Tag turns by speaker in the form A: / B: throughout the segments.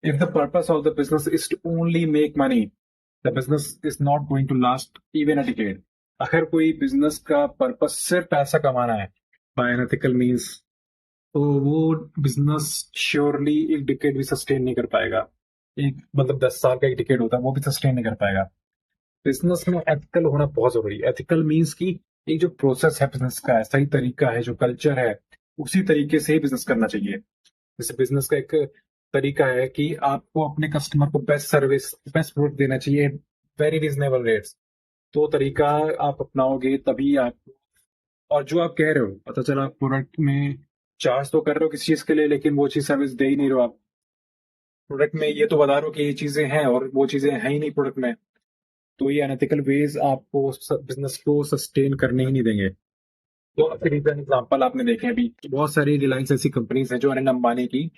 A: If the purpose of the business is to only make money, the business is not going to last even a decade. अगर कोई business का purpose सिर्फ पैसा कमाना है bye ethical means, तो वो बिजनेस श्योरली एक डिकेड भी सस्टेन नहीं कर पाएगा। एक मतलब 10 साल का एक डिकेड होता है, वो भी सस्टेन नहीं कर पाएगा। बिजनेस में एथिकल होना बहुत जरूरी है। एथिकल मींस कि एक जो प्रोसेस है बिजनेस का, सही तरीका है, जो कल्चर है, उसी तरीके से ही बिजनेस करना चाहिए। जैसे बिजनेस का एक तरीका है कि आपको अपने कस्टमर को बेस्ट सर्विस, बेस्ट प्रोडक्ट देना चाहिए, वेरी रीजनेबल रेट्स। तो तरीका आप अपनाओगे तभी आप, और जो आप कह रहे हो पता चला आप प्रोडक्ट में चार्ज तो कर रहे हो किसी चीज के लिए, लेकिन वो चीज सर्विस दे ही नहीं रहे हो आप। प्रोडक्ट में ये तो बता रहे हो कि ये चीजें हैं और वो चीजें हैं ही नहीं प्रोडक्ट में, तो ये अनएथिकल वेज आपको बिजनेस को सस्टेन करने ही नहीं देंगे। तो फिर एग्जाम्पल आपने देखे अभी बहुत सारी रिलायंस ऐसी कंपनीज हैं जो अनिल अंबानी की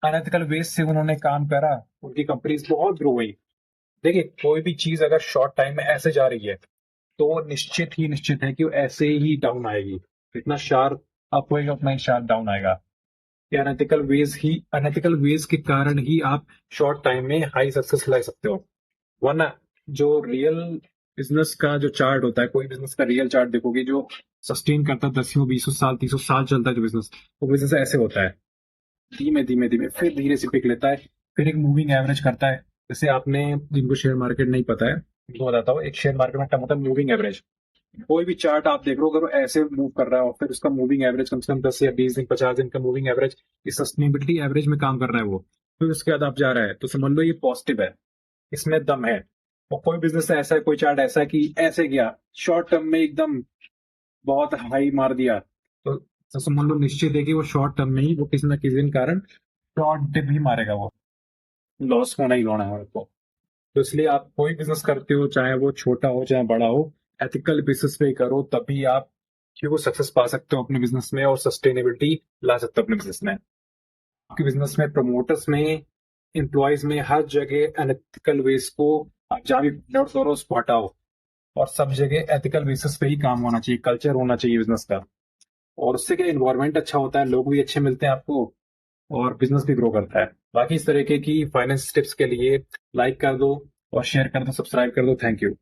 A: अनएथिकल वेज से उन्होंने काम करा, उनकी कंपनीज बहुत ग्रो हुई। देखिए कोई भी चीज अगर शॉर्ट टाइम में ऐसे जा रही है तो निश्चित है कि वो ऐसे ही डाउन आएगी। इतना शार्प अप होएगा उतना ही शार्प डाउन आएगा। ये अनएथिकल वेज के कारण ही आप शॉर्ट टाइम में हाई सक्सेस ला सकते हो। वरना जो रियल बिजनेस का जो चार्ट होता है, कोई बिजनेस का रियल चार्ट देखोगे जो सस्टेन करता है 10 20 साल 30 साल चलता है जो बिजनेस, वो बिजनेस ऐसे होता है, धीमे धीमे धीमे फिर धीरे से पिक लेता है, फिर एक मूविंग एवरेज करता है। जैसे आपने, जिनको शेयर मार्केट नहीं पता है उनको बताता हूँ, एक शेयर मार्केट में टर्म होता है मूविंग एवरेज। कोई भी चार्ट आप देख लो अगर वो ऐसे मूव कर रहा है और फिर उसका मूविंग एवरेज कम से कम 10 या 20 दिन 50 दिन का मूविंग एवरेज, इस सस्टेनेबिलिटी एवरेज में काम कर रहा है वो, फिर उसके बाद आप जा रहा है तो समझ लो ये पॉजिटिव है, इसमें दम है। और कोई बिजनेस ऐसा है, कोई चार्ट ऐसा है कि ऐसे गया शॉर्ट टर्म में एकदम बहुत हाई मार दिया, तो समझ लो निश्चित है कि वो शॉर्ट टर्म में ही वो किसी ना किसी कारण शॉर्ट डिप ही मारेगा, वो लॉस होना ही होना है आपको। तो इसलिए आप कोई बिजनेस करते हो चाहे वो छोटा हो चाहे बड़ा हो, एथिकल बेसिस पे करो, तभी आप क्यों सक्सेस पा सकते हो अपने बिजनेस में और सस्टेनेबिलिटी ला सकते हो अपने बिजनेस में। आपके बिजनेस में, प्रमोटर्स में, एम्प्लॉयज में, हर जगह अनएथिकल वेज को आप जहाँ भी फाइंड आउट करो उसको हटाओ, और सब जगह एथिकल बेसिस पे ही काम होना चाहिए, कल्चर होना चाहिए बिजनेस का। और उससे क्या इन्वायरमेंट अच्छा होता है, लोग भी अच्छे मिलते हैं आपको, और बिजनेस भी ग्रो करता है। बाकी इस तरीके की फाइनेंस टिप्स के लिए लाइक कर दो और शेयर कर दो, सब्सक्राइब कर दो। Thank you.